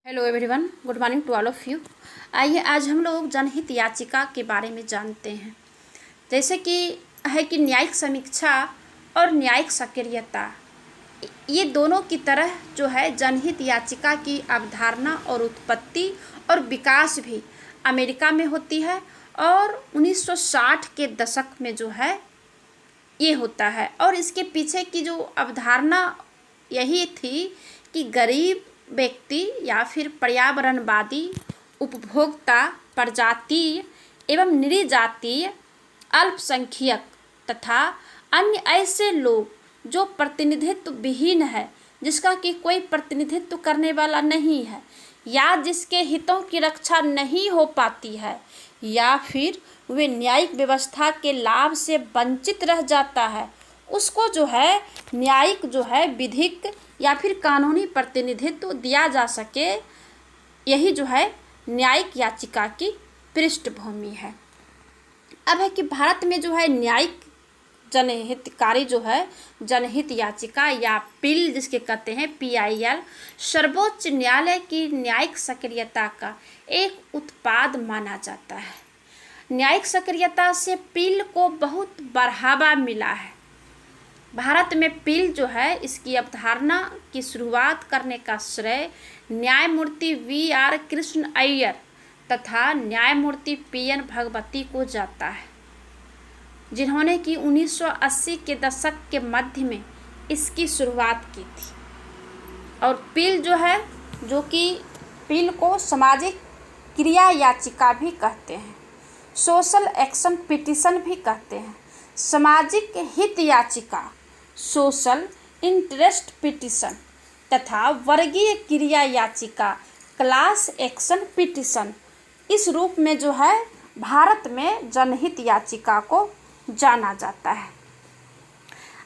Hello everyone, good morning to all of you. आइए आज हम लोग जनहित याचिका के बारे में जानते हैं। जैसे कि है कि न्यायिक समीक्षा और न्यायिक सक्रियता, ये दोनों की तरह जो है जनहित याचिका की अवधारणा और उत्पत्ति और विकास भी अमेरिका में होती है और 1960 के दशक में जो है ये होता है। और इसके पीछे की जो अवधारणा यही थी कि गरीब व्यक्ति या फिर पर्यावरणवादी, उपभोक्ता, प्रजातीय एवं निरीजातीय, अल्पसंख्यक तथा अन्य ऐसे लोग जो प्रतिनिधित्व विहीन है, जिसका कि कोई प्रतिनिधित्व करने वाला नहीं है, या जिसके हितों की रक्षा नहीं हो पाती है, या फिर वे न्यायिक व्यवस्था के लाभ से वंचित रह जाता है, उसको जो है न्यायिक जो है विधिक या फिर कानूनी प्रतिनिधित्व दिया जा सके। यही जो है न्यायिक याचिका की पृष्ठभूमि है। अब है कि भारत में जो है न्यायिक जनहितकारी जो है जनहित याचिका या पिल जिसके कहते हैं PIL, सर्वोच्च न्यायालय की न्यायिक सक्रियता का एक उत्पाद माना जाता है। न्यायिक सक्रियता से पिल को बहुत बढ़ावा मिला है। भारत में पिल जो है इसकी अवधारणा की शुरुआत करने का श्रेय न्यायमूर्ति VR कृष्ण अय्यर तथा न्यायमूर्ति PN भगवती को जाता है, जिन्होंने कि 1980 के दशक के मध्य में इसकी शुरुआत की थी। और पिल जो है, जो कि पिल को सामाजिक क्रिया याचिका भी कहते हैं, सोशल एक्शन पिटीशन भी कहते हैं, सामाजिक हित याचिका, सोशल इंटरेस्ट पिटीशन तथा वर्गीय क्रिया याचिका, क्लास एक्शन पिटीशन, इस रूप में जो है भारत में जनहित याचिका को जाना जाता है।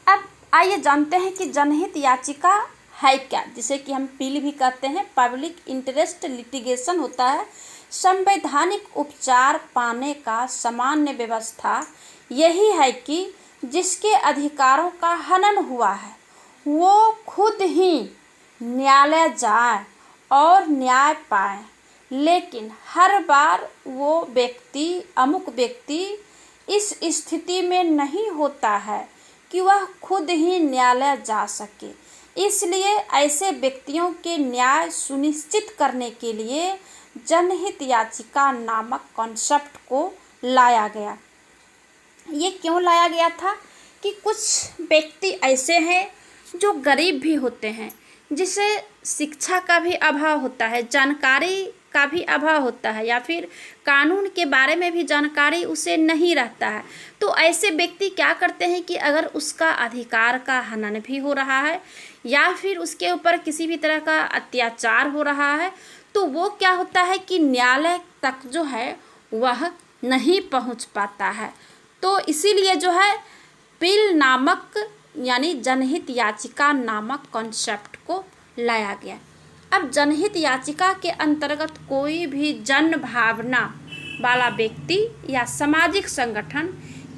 अब आइए जानते हैं कि जनहित याचिका है क्या, जिसे कि हम पिल भी कहते हैं। पब्लिक इंटरेस्ट लिटिगेशन होता है संवैधानिक उपचार पाने का सामान्य व्यवस्था। यही है कि जिसके अधिकारों का हनन हुआ है वो खुद ही न्यायालय जाए और न्याय पाए, लेकिन हर बार वो व्यक्ति, अमुक व्यक्ति इस स्थिति में नहीं होता है कि वह खुद ही न्यायालय जा सके। इसलिए ऐसे व्यक्तियों के न्याय सुनिश्चित करने के लिए जनहित याचिका नामक कॉन्सेप्ट को लाया गया। ये क्यों लाया गया था कि कुछ व्यक्ति ऐसे हैं जो गरीब भी होते हैं, जिसे शिक्षा का भी अभाव होता है, जानकारी का भी अभाव होता है, या फिर कानून के बारे में भी जानकारी उसे नहीं रहता है। तो ऐसे व्यक्ति क्या करते हैं कि अगर उसका अधिकार का हनन भी हो रहा है या फिर उसके ऊपर किसी भी तरह का अत्याचार हो रहा है, तो वो क्या होता है कि न्यायालय तक जो है वह नहीं पहुंच पाता है। तो इसीलिए जो है पिल नामक यानी जनहित याचिका नामक कॉन्सेप्ट को लाया गया। अब जनहित याचिका के अंतर्गत कोई भी जन भावना वाला व्यक्ति या सामाजिक संगठन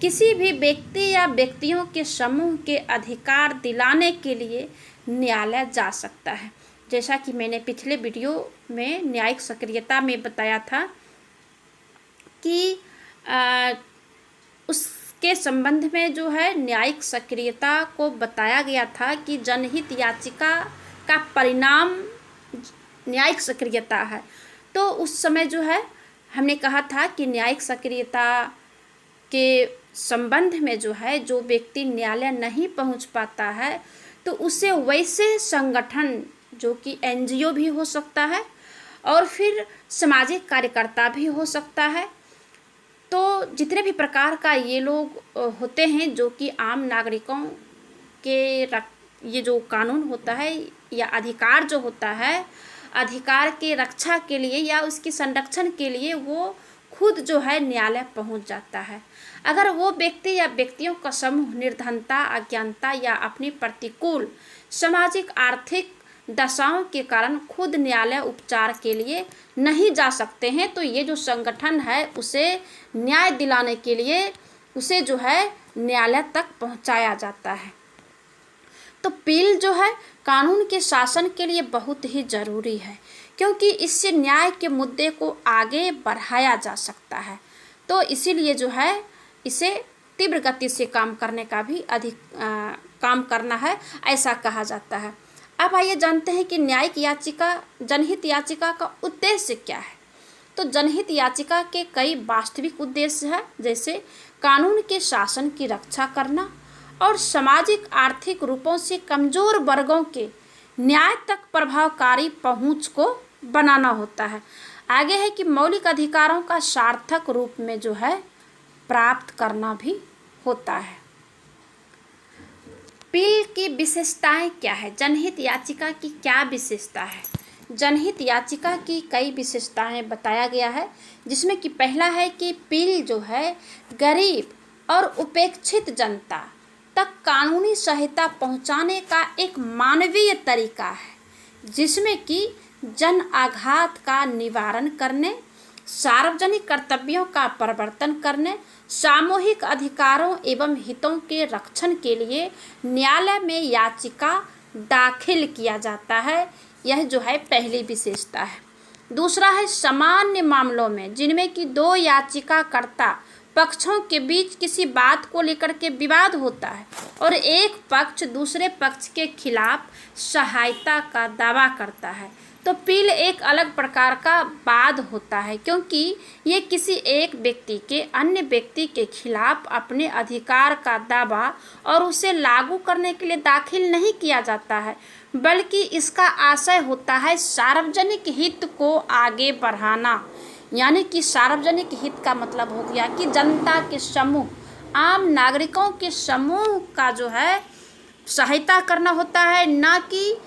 किसी भी व्यक्ति या व्यक्तियों के समूह के अधिकार दिलाने के लिए न्यायालय जा सकता है। जैसा कि मैंने पिछले वीडियो में न्यायिक सक्रियता में बताया था कि उसके संबंध में जो है न्यायिक सक्रियता को बताया गया था कि जनहित याचिका का परिणाम न्यायिक सक्रियता है। तो उस समय जो है हमने कहा था कि न्यायिक सक्रियता के संबंध में जो है जो व्यक्ति न्यायालय नहीं पहुंच पाता है, तो उसे वैसे संगठन जो कि NGO भी हो सकता है और फिर सामाजिक कार्यकर्ता भी हो सकता है, तो जितने भी प्रकार का ये लोग होते हैं जो कि आम नागरिकों के ये जो कानून होता है या अधिकार जो होता है, अधिकार के रक्षा के लिए या उसकी संरक्षण के लिए वो खुद जो है न्यायालय पहुंच जाता है। अगर वो व्यक्ति या व्यक्तियों का समूह निर्धनता, अज्ञानता या अपनी प्रतिकूल सामाजिक आर्थिक दशाओं के कारण खुद न्यायालय उपचार के लिए नहीं जा सकते हैं, तो ये जो संगठन है उसे न्याय दिलाने के लिए उसे जो है न्यायालय तक पहुंचाया जाता है। तो पिल जो है कानून के शासन के लिए बहुत ही ज़रूरी है, क्योंकि इससे न्याय के मुद्दे को आगे बढ़ाया जा सकता है। तो इसीलिए जो है इसे तीव्र गति से काम करने का भी काम करना है, ऐसा कहा जाता है। अब आइए जानते हैं कि न्यायिक याचिका, जनहित याचिका का उद्देश्य क्या है। तो जनहित याचिका के कई वास्तविक उद्देश्य हैं, जैसे कानून के शासन की रक्षा करना और सामाजिक आर्थिक रूपों से कमजोर वर्गों के न्याय तक प्रभावकारी पहुंच को बनाना होता है। आगे है कि मौलिक अधिकारों का सार्थक रूप में जो है प्राप्त करना भी होता है। अपील की विशेषताएं क्या है, जनहित याचिका की क्या विशेषता है। जनहित याचिका की कई विशेषताएं बताया गया है, जिसमें कि पहला है कि अपील जो है गरीब और उपेक्षित जनता तक कानूनी सहायता पहुंचाने का एक मानवीय तरीका है, जिसमें कि जन आघात का निवारण करने, सार्वजनिक कर्तव्यों का प्रवर्तन करने, सामूहिक अधिकारों एवं हितों के रक्षण के लिए न्यायालय में याचिका दाखिल किया जाता है। यह जो है पहली विशेषता है। दूसरा है सामान्य मामलों में जिनमें कि दो याचिकाकर्ता पक्षों के बीच किसी बात को लेकर के विवाद होता है और एक पक्ष दूसरे पक्ष के खिलाफ सहायता का दावा करता है, तो अपील एक अलग प्रकार का वाद होता है, क्योंकि ये किसी एक व्यक्ति के अन्य व्यक्ति के खिलाफ अपने अधिकार का दावा और उसे लागू करने के लिए दाखिल नहीं किया जाता है, बल्कि इसका आशय होता है सार्वजनिक हित को आगे बढ़ाना। यानी कि सार्वजनिक हित का मतलब हो गया कि जनता के समूह, आम नागरिकों के समूह का जो है सहायता करना होता है, ना कि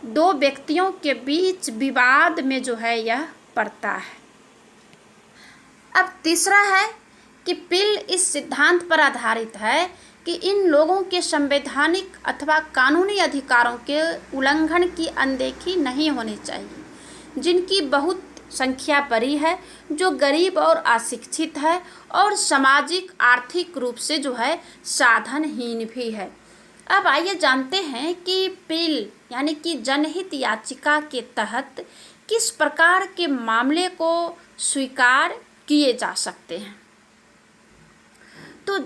दो व्यक्तियों के बीच विवाद में जो है यह पड़ता है। अब तीसरा है कि अपील इस सिद्धांत पर आधारित है कि इन लोगों के संवैधानिक अथवा कानूनी अधिकारों के उल्लंघन की अनदेखी नहीं होनी चाहिए, जिनकी बहुत संख्या बड़ी है, जो गरीब और अशिक्षित है और सामाजिक आर्थिक रूप से जो है साधनहीन भी है। अब आइए जानते हैं कि अपील यानी कि जनहित याचिका के तहत किस प्रकार के मामले को स्वीकार किए जा सकते हैं। तो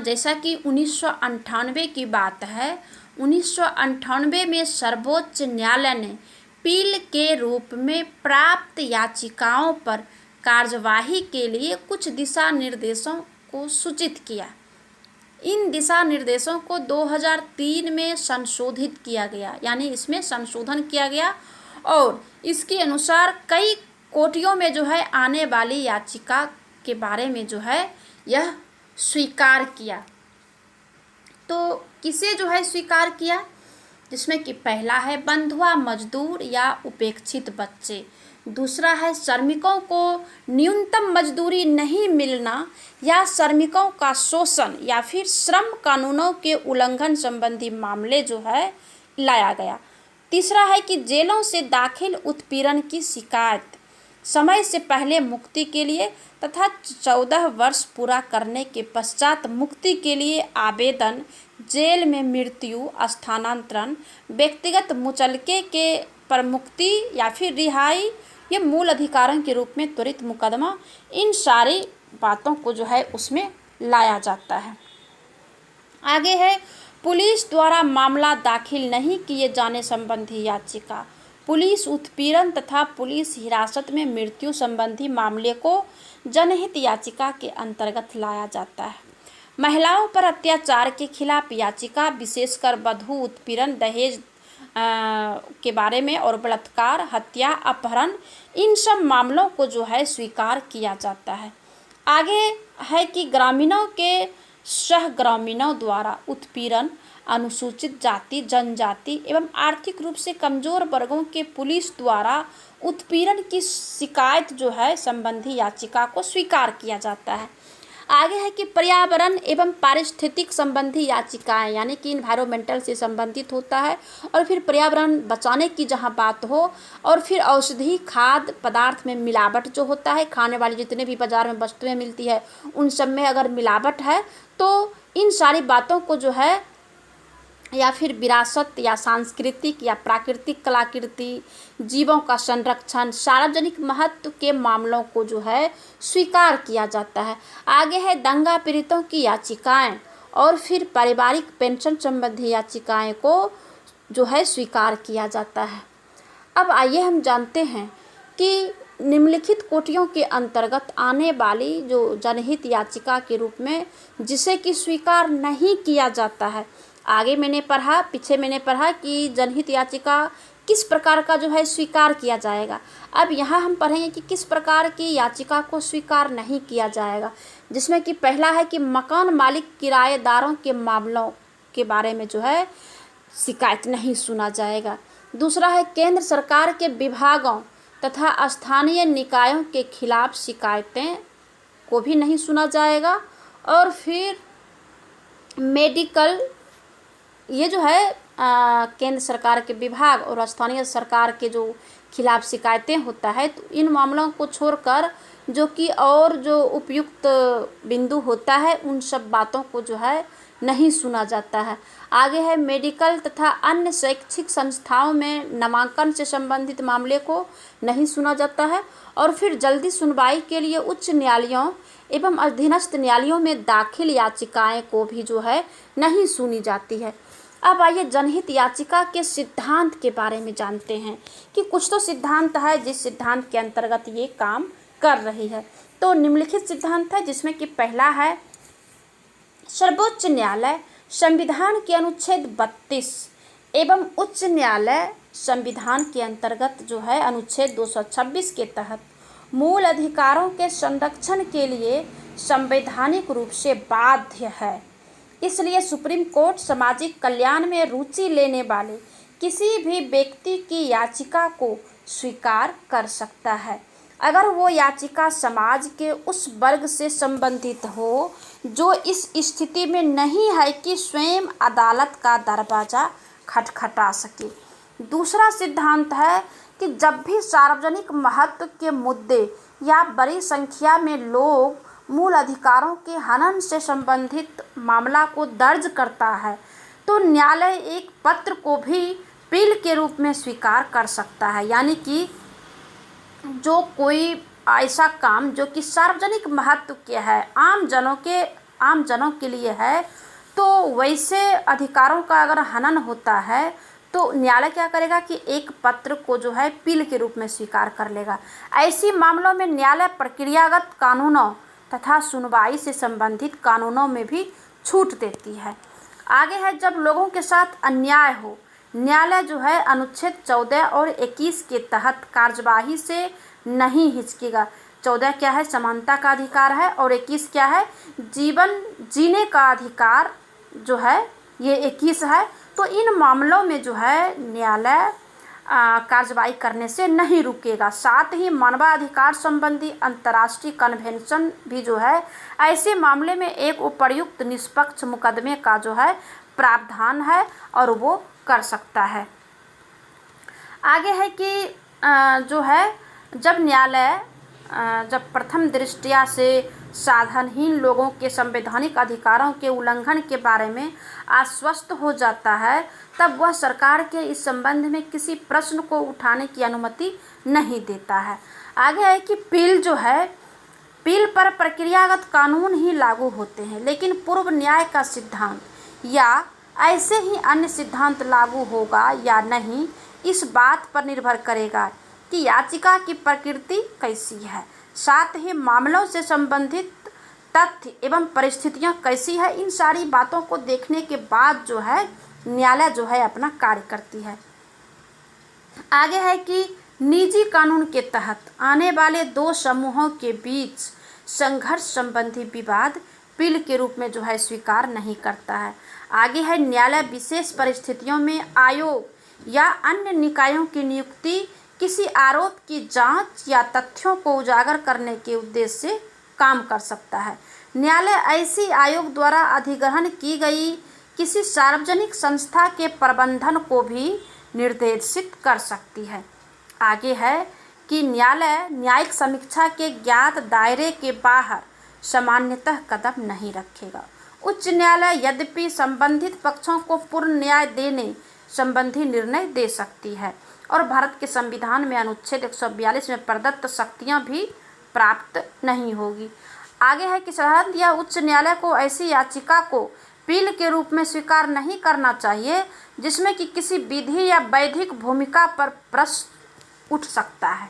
जैसा कि 1998 की बात है, 1998 में सर्वोच्च न्यायालय ने अपील के रूप में प्राप्त याचिकाओं पर कार्यवाही के लिए कुछ दिशा निर्देशों को सूचित किया। इन दिशा निर्देशों को 2003 में संशोधित किया गया, यानी इसमें संशोधन किया गया और इसके अनुसार कई कोर्टों में जो है आने वाली याचिका के बारे में जो है यह स्वीकार किया। तो किसे जो है स्वीकार किया, जिसमें कि पहला है बंधुआ मजदूर या उपेक्षित बच्चे, दूसरा है श्रमिकों को न्यूनतम मजदूरी नहीं मिलना या श्रमिकों का शोषण या फिर श्रम कानूनों के उल्लंघन संबंधी मामले जो है लाया गया। तीसरा है कि जेलों से दाखिल उत्पीड़न की शिकायत, समय से पहले मुक्ति के लिए तथा 14 वर्ष पूरा करने के पश्चात मुक्ति के लिए आवेदन, जेल में मृत्यु, स्थानांतरण, व्यक्तिगत मुचलके के पर मुक्ति या फिर रिहाई, ये मूल अधिकारों के रूप में त्वरित मुकदमा, इन सारी बातों को जो है उसमें लाया जाता है। आगे है पुलिस द्वारा मामला दाखिल नहीं किए जाने संबंधी याचिका। पुलिस उत्पीड़न तथा पुलिस हिरासत में मृत्यु संबंधी मामले को जनहित याचिका के अंतर्गत लाया जाता है। महिलाओं पर अत्याचार के खिलाफ याचिका, विशेषकर वधू उत्पीड़न, दहेज के बारे में और बलात्कार, हत्या, अपहरण, इन सब मामलों को जो है स्वीकार किया जाता है। आगे है कि ग्रामीणों के सहग्रामीणों द्वारा उत्पीड़न, अनुसूचित जाति, जनजाति एवं आर्थिक रूप से कमजोर वर्गों के पुलिस द्वारा उत्पीड़न की शिकायत जो है संबंधी याचिका को स्वीकार किया जाता है। आगे है कि पर्यावरण एवं पारिस्थितिक संबंधी याचिकाएं, यानी कि इन्वायरमेंटल से संबंधित होता है, और फिर पर्यावरण बचाने की जहां बात हो, और फिर औषधि खाद्य पदार्थ में मिलावट जो होता है, खाने वाली जितने भी बाजार में वस्तुएं मिलती है उन सब में अगर मिलावट है तो इन सारी बातों को जो है या फिर विरासत या सांस्कृतिक या प्राकृतिक कलाकृति, जीवों का संरक्षण, सार्वजनिक महत्व के मामलों को जो है स्वीकार किया जाता है। आगे है दंगा पीड़ितों की याचिकाएं और फिर पारिवारिक पेंशन संबंधी याचिकाएं को जो है स्वीकार किया जाता है। अब आइए हम जानते हैं कि निम्नलिखित कोटियों के अंतर्गत आने वाली जो जनहित याचिका के रूप में जिसे कि स्वीकार नहीं किया जाता है। पीछे मैंने पढ़ा कि जनहित याचिका किस प्रकार का जो है स्वीकार किया जाएगा। अब यहाँ हम पढ़ेंगे कि किस प्रकार की याचिका को स्वीकार नहीं किया जाएगा, जिसमें कि पहला है कि मकान मालिक किराएदारों के मामलों के बारे में जो है शिकायत नहीं सुना जाएगा। दूसरा है केंद्र सरकार के विभागों तथा स्थानीय निकायों के खिलाफ शिकायतें को भी नहीं सुना जाएगा। और फिर मेडिकल, ये जो है केंद्र सरकार के विभाग और स्थानीय सरकार के जो खिलाफ शिकायतें होता है, तो इन मामलों को छोड़कर जो कि और जो उपयुक्त बिंदु होता है उन सब बातों को जो है नहीं सुना जाता है। आगे है मेडिकल तथा अन्य शैक्षिक संस्थाओं में नामांकन से संबंधित मामले को नहीं सुना जाता है। और फिर जल्दी सुनवाई के लिए उच्च न्यायालयों एवं अधीनस्थ न्यायालयों में दाखिल याचिकाएं को भी जो है नहीं सुनी जाती है। अब आइए जनहित याचिका के सिद्धांत के बारे में जानते हैं कि कुछ तो सिद्धांत है जिस सिद्धांत के अंतर्गत ये काम कर रही है। तो निम्नलिखित सिद्धांत है, जिसमें कि पहला है सर्वोच्च न्यायालय संविधान के अनुच्छेद 32 एवं उच्च न्यायालय संविधान के अंतर्गत जो है अनुच्छेद 226 के तहत मूल अधिकारों के संरक्षण के लिए संवैधानिक रूप से बाध्य है। इसलिए सुप्रीम कोर्ट सामाजिक कल्याण में रुचि लेने वाले किसी भी व्यक्ति की याचिका को स्वीकार कर सकता है, अगर वो याचिका समाज के उस वर्ग से संबंधित हो जो इस स्थिति में नहीं है कि स्वयं अदालत का दरवाज़ा खटखटा सके। दूसरा सिद्धांत है कि जब भी सार्वजनिक महत्व के मुद्दे या बड़ी संख्या में लोग मूल अधिकारों के हनन से संबंधित मामला को दर्ज करता है, तो न्यायालय एक पत्र को भी अपील के रूप में स्वीकार कर सकता है। यानी कि जो कोई ऐसा काम जो कि सार्वजनिक महत्व के है, आम जनों के लिए है, तो वैसे अधिकारों का अगर हनन होता है तो न्यायालय क्या करेगा कि एक पत्र को जो है अपील के रूप में स्वीकार कर लेगा। ऐसी मामलों में न्यायालय प्रक्रियागत कानूनों तथा सुनवाई से संबंधित कानूनों में भी छूट देती है। आगे है जब लोगों के साथ अन्याय हो, न्यायालय जो है अनुच्छेद 14 और 21 के तहत कार्यवाही से नहीं हिचकेगा। 14 क्या है, समानता का अधिकार है, और 21 क्या है, जीवन जीने का अधिकार जो है, ये 21 है। तो इन मामलों में जो है न्यायालय कार्यवाही करने से नहीं रुकेगा। साथ ही मानवाधिकार संबंधी अंतर्राष्ट्रीय कन्वेंशन भी जो है ऐसे मामले में एक उपर्युक्त निष्पक्ष मुकदमे का जो है प्रावधान है और वो कर सकता है। आगे है कि जो है जब न्यायालय जब प्रथम दृष्टया से साधनहीन लोगों के संवैधानिक अधिकारों के उल्लंघन के बारे में आश्वस्त हो जाता है, तब वह सरकार के इस संबंध में किसी प्रश्न को उठाने की अनुमति नहीं देता है। आगे है कि पील पर प्रक्रियागत कानून ही लागू होते हैं, लेकिन पूर्व न्याय का सिद्धांत या ऐसे ही अन्य सिद्धांत लागू होगा या नहीं, इस बात पर निर्भर करेगा कि याचिका की प्रकृति कैसी है, साथ ही मामलों से संबंधित तथ्य एवं परिस्थितियां कैसी है। इन सारी बातों को देखने के बाद जो है न्यायालय जो है अपना कार्य करती है। आगे है कि निजी कानून के तहत आने वाले दो समूहों के बीच संघर्ष संबंधी विवाद अपील के रूप में जो है स्वीकार नहीं करता है। आगे है न्यायालय विशेष परिस्थितियों में आयोग या अन्य निकायों की नियुक्ति किसी आरोप की जांच या तथ्यों को उजागर करने के उद्देश्य से काम कर सकता है। न्यायालय ऐसी आयोग द्वारा अधिग्रहण की गई किसी सार्वजनिक संस्था के प्रबंधन को भी निर्देशित कर सकती है। आगे है कि न्यायालय न्यायिक समीक्षा के ज्ञात दायरे के बाहर सामान्यतः कदम नहीं रखेगा। उच्च न्यायालय यद्यपि संबंधित पक्षों को पूर्ण न्याय देने संबंधी निर्णय दे सकती है और भारत के संविधान में अनुच्छेद 142 में प्रदत्त शक्तियां भी प्राप्त नहीं होगी। आगे है कि साधारणतः यह उच्च न्यायालय को ऐसी याचिका को अपील के रूप में स्वीकार नहीं करना चाहिए जिसमें कि किसी विधि या वैधिक भूमिका पर प्रश्न उठ सकता है।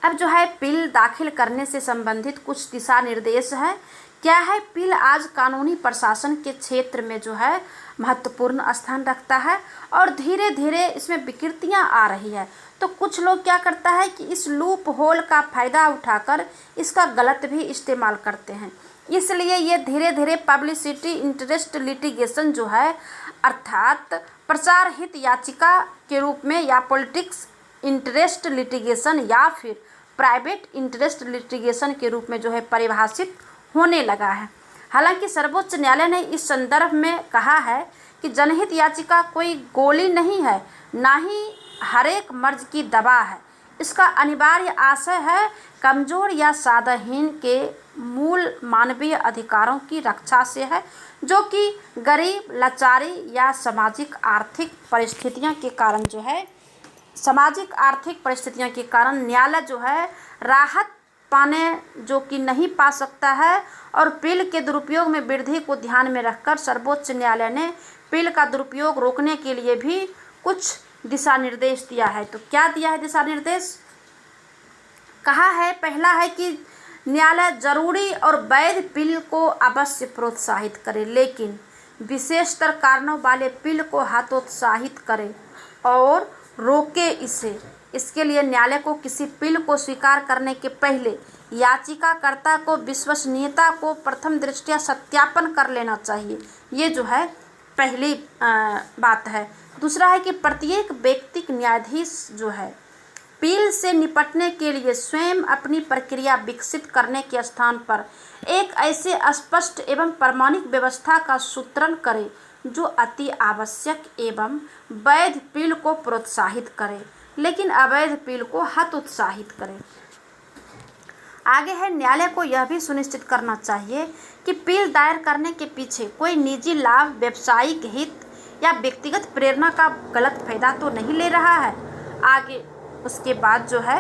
अब जो है अपील दाखिल करने से संबंधित कुछ दिशा निर्देश है। क्या है, अपील आज कानूनी प्रशासन के क्षेत्र में जो है महत्वपूर्ण स्थान रखता है और धीरे धीरे इसमें विकृतियां आ रही है। तो कुछ लोग क्या करता है कि इस लूप होल का फायदा उठाकर इसका गलत भी इस्तेमाल करते हैं, इसलिए ये धीरे धीरे पब्लिसिटी इंटरेस्ट लिटिगेशन जो है अर्थात प्रचार हित याचिका के रूप में या पॉलिटिक्स इंटरेस्ट लिटिगेशन या फिर प्राइवेट इंटरेस्ट लिटिगेशन के रूप में जो है परिभाषित होने लगा है। हालांकि सर्वोच्च न्यायालय ने इस संदर्भ में कहा है कि जनहित याचिका कोई गोली नहीं है, ना ही हरेक मर्ज की दवा है। इसका अनिवार्य आशय है कमजोर या साधाहीन के मूल मानवीय अधिकारों की रक्षा से है, जो कि गरीब, लाचारी या सामाजिक आर्थिक परिस्थितियों के कारण न्यायालय जो है राहत पाने जो कि नहीं पा सकता है। और अपील के दुरुपयोग में वृद्धि को ध्यान में रखकर सर्वोच्च न्यायालय ने अपील का दुरुपयोग रोकने के लिए भी कुछ दिशा निर्देश दिया है। तो क्या दिया है दिशा निर्देश? कहा है, पहला है कि न्यायालय जरूरी और वैध अपील को अवश्य प्रोत्साहित करे, लेकिन विशेषतर कारणों वाले अपील को हतोत्साहित करे और रोके इसे। इसके लिए न्यायालय को किसी अपील को स्वीकार करने के पहले याचिकाकर्ता को विश्वसनीयता को प्रथम दृष्टया सत्यापन कर लेना चाहिए। ये जो है पहली बात है। दूसरा है कि प्रत्येक व्यक्तिक न्यायाधीश जो है अपील से निपटने के लिए स्वयं अपनी प्रक्रिया विकसित करने के स्थान पर एक ऐसे स्पष्ट एवं प्रमाणिक व्यवस्था का सूत्रण करे जो अति आवश्यक एवं वैध अपील को प्रोत्साहित करे, लेकिन अवैध अपील को हतोत्साहित करे। आगे है, न्यायालय को यह भी सुनिश्चित करना चाहिए कि अपील दायर करने के पीछे कोई निजी लाभ, व्यावसायिक हित या व्यक्तिगत प्रेरणा का गलत फायदा तो नहीं ले रहा है। आगे उसके बाद जो है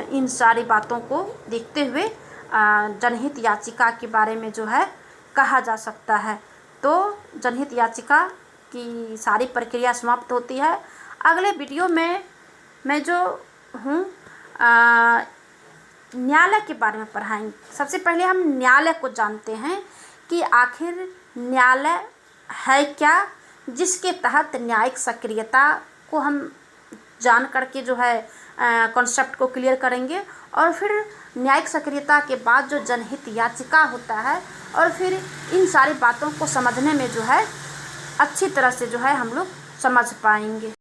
इन सारी बातों को देखते हुए जनहित याचिका के बारे में जो है कहा जा सकता है। तो जनहित याचिका की सारी प्रक्रिया समाप्त होती है। अगले वीडियो में मैं जो हूँ न्यायालय के बारे में पढ़ाएंगे। सबसे पहले हम न्यायालय को जानते हैं कि आखिर न्यायालय है क्या, जिसके तहत न्यायिक सक्रियता को हम जान करके जो है कॉन्सेप्ट को क्लियर करेंगे और फिर न्यायिक सक्रियता के बाद जो जनहित याचिका होता है और फिर इन सारी बातों को समझने में जो है अच्छी तरह से जो है हम लोग समझ पाएंगे।